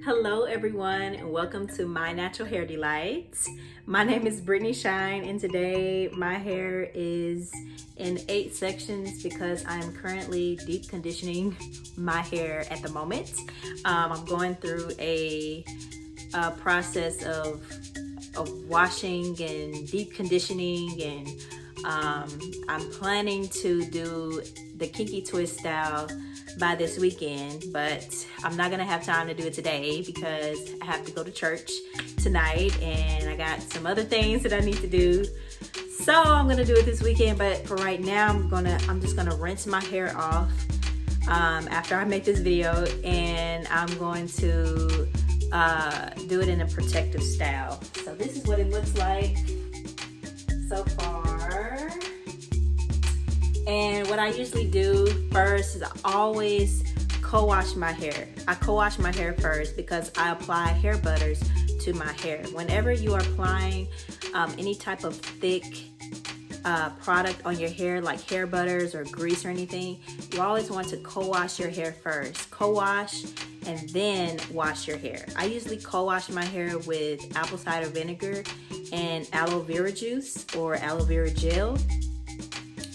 Hello everyone and welcome to My Natural Hair Delights. My name is Brittany Shine and today my hair is in 8 sections because I am currently deep conditioning my hair at the moment. I'm going through a process of washing and deep conditioning, and I'm planning to do the kinky twist style by this weekend, but I'm not gonna have time to do it today because I have to go to church tonight and I got some other things that I need to do. So I'm gonna do it this weekend, but for right now I'm just gonna rinse my hair off after I make this video, and I'm going to do it in a protective style. So this is what it looks like so far. And what I usually do first is I always co-wash my hair. I co-wash my hair first because I apply hair butters to my hair. Whenever you are applying any type of thick product on your hair, like hair butters or grease or anything, you always want to co-wash your hair first. Co-wash and then wash your hair. I usually co-wash my hair with apple cider vinegar and aloe vera juice or aloe vera gel.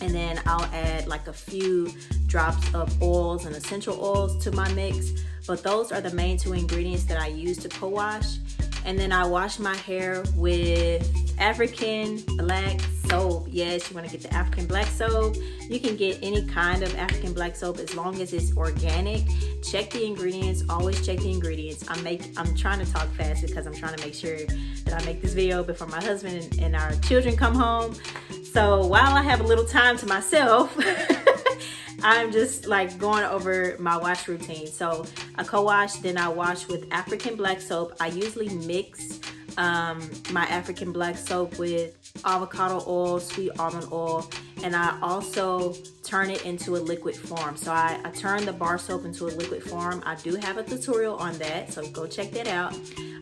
And then I'll add like a few drops of oils and essential oils to my mix. But those are the main 2 ingredients that I use to co-wash. And then I wash my hair with African black soap. Yes, you want to get the African black soap. You can get any kind of African black soap as long as it's organic. Check the ingredients, always check the ingredients. I'm trying to talk fast because I'm trying to make sure that I make this video before my husband and our children come home. So while I have a little time to myself, I'm just like going over my wash routine. So I co-wash, then I wash with African black soap. I usually mix my African black soap with avocado oil, sweet almond oil, and I also turn it into a liquid form. So I turn the bar soap into a liquid form. I do have a tutorial on that, so go check that out.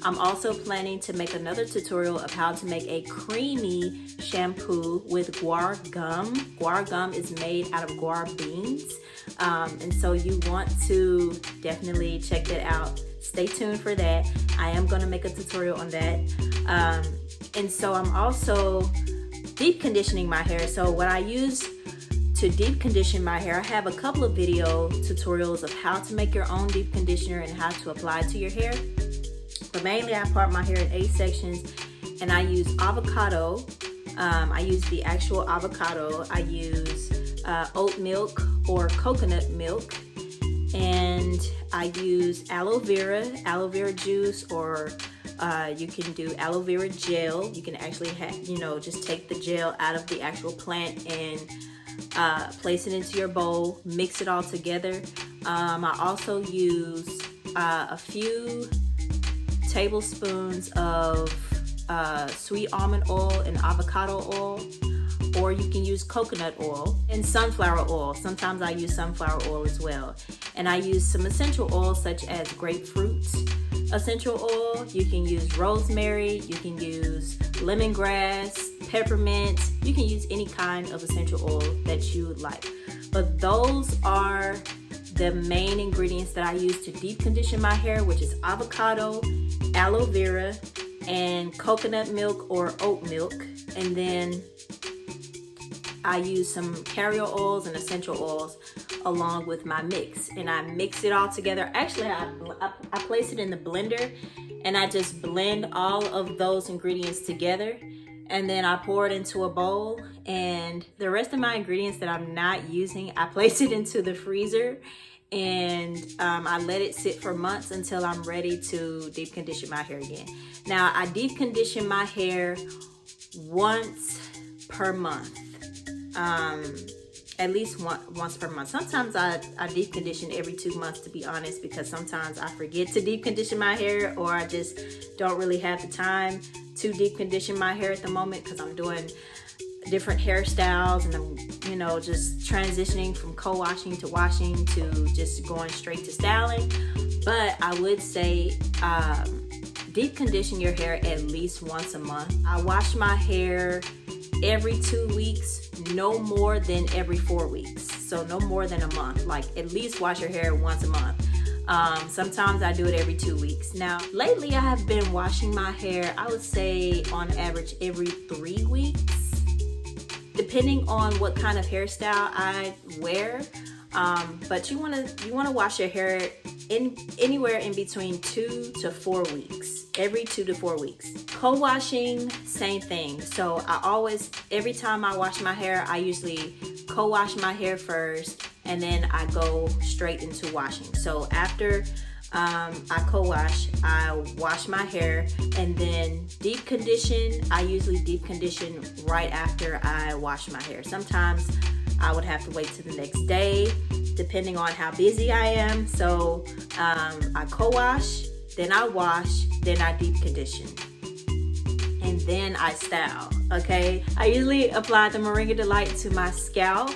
I'm also planning to make another tutorial of how to make a creamy shampoo with guar gum. Guar gum is made out of guar beans, and so you want to definitely check that out. Stay tuned for that. I am going to make a tutorial on that. And so I'm also deep conditioning my hair. So what I use to deep condition my hair, I have a couple of video tutorials of how to make your own deep conditioner and how to apply it to your hair. But mainly I part my hair in 8 sections, and I use avocado. I use the actual avocado. I use oat milk or coconut milk, and I use aloe vera juice, or you can do aloe vera gel. You can actually just take the gel out of the actual plant and place it into your bowl, mix it all together. I also use a few tablespoons of sweet almond oil and avocado oil, or you can use coconut oil and sunflower oil. Sometimes I use sunflower oil as well. And I use some essential oils such as grapefruit essential oil. You can use rosemary, you can use lemongrass, peppermint. You can use any kind of essential oil that you like. But those are the main ingredients that I use to deep condition my hair, which is avocado, aloe vera, and coconut milk or oat milk. And then I use some carrier oils and essential oils along with my mix, and I mix it all together. Actually, I place it in the blender and I just blend all of those ingredients together, and then I pour it into a bowl, and the rest of my ingredients that I'm not using, I place it into the freezer, and I let it sit for months until I'm ready to deep condition my hair again. Now, I deep condition my hair once per month. At least once per month. Sometimes I deep condition every 2 months, to be honest, because sometimes I forget to deep condition my hair, or I just don't really have the time to deep condition my hair at the moment because I'm doing different hairstyles and I'm just transitioning from co-washing to washing to just going straight to styling. But I would say deep condition your hair at least once a month. I wash my hair every 2 weeks, no more than every 4 weeks. So no more than a month. Like, at least wash your hair once a month. Sometimes I do it every 2 weeks. Now, lately I have been washing my hair, I would say on average every 3 weeks, depending on what kind of hairstyle I wear. But you wanna wash your hair anywhere in between 2 to 4 weeks, every 2 to 4 weeks. Co-washing, same thing. So every time I wash my hair, I usually co-wash my hair first, and then I go straight into washing. So after I co-wash, I wash my hair, and then deep condition. I usually deep condition right after I wash my hair. Sometimes I would have to wait till the next day, depending on how busy I am. So I co-wash, then I wash, then I deep condition, and then I style. Okay, I usually apply the Moringa Delight to my scalp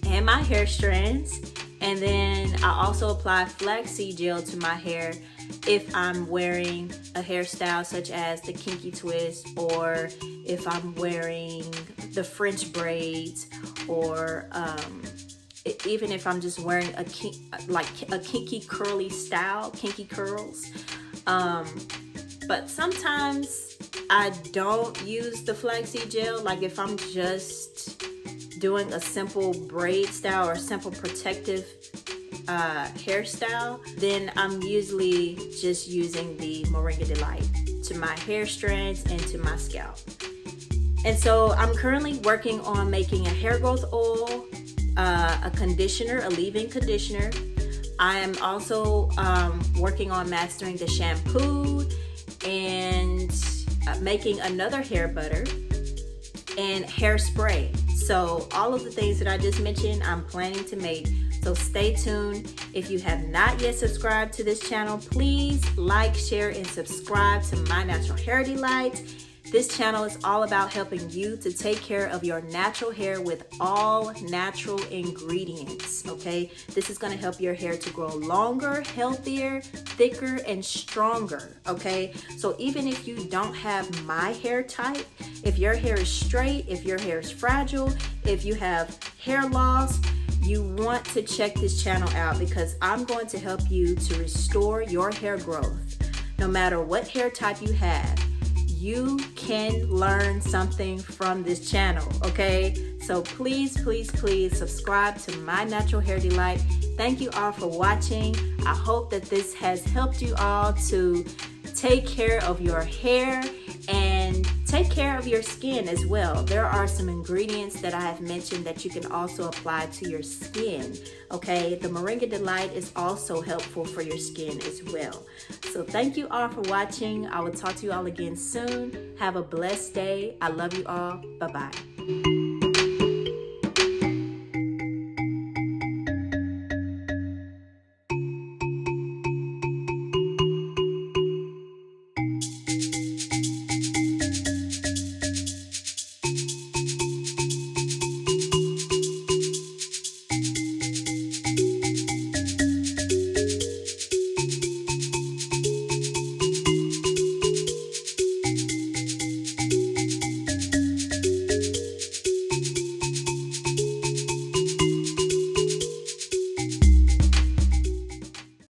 and my hair strands, and then I also apply flaxseed gel to my hair if I'm wearing a hairstyle such as the kinky twist, or if I'm wearing the French braids, or even if I'm just wearing a kinky curly style, kinky curls. But sometimes I don't use the flaxseed gel. Like if I'm just doing a simple braid style or simple protective hairstyle, then I'm usually just using the Moringa Delight to my hair strands and to my scalp. And so I'm currently working on making a hair growth oil, a conditioner, a leave-in conditioner. I am also working on mastering the shampoo and making another hair butter and hairspray. So all of the things that I just mentioned, I'm planning to make. So stay tuned. If you have not yet subscribed to this channel, please like, share, and subscribe to My Natural Hair Delight. This channel is all about helping you to take care of your natural hair with all natural ingredients, okay? This is gonna help your hair to grow longer, healthier, thicker, and stronger, okay? So even if you don't have my hair type, if your hair is straight, if your hair is fragile, if you have hair loss, you want to check this channel out, because I'm going to help you to restore your hair growth. No matter what hair type you have, you can learn something from this channel, okay? So please, please, please subscribe to My Natural Hair Delight. Thank you all for watching. I hope that this has helped you all to take care of your hair and take care of your skin as well. There are some ingredients that I have mentioned that you can also apply to your skin, okay? The Moringa Delight is also helpful for your skin as well. So thank you all for watching. I will talk to you all again soon. Have a blessed day. I love you all. Bye-bye.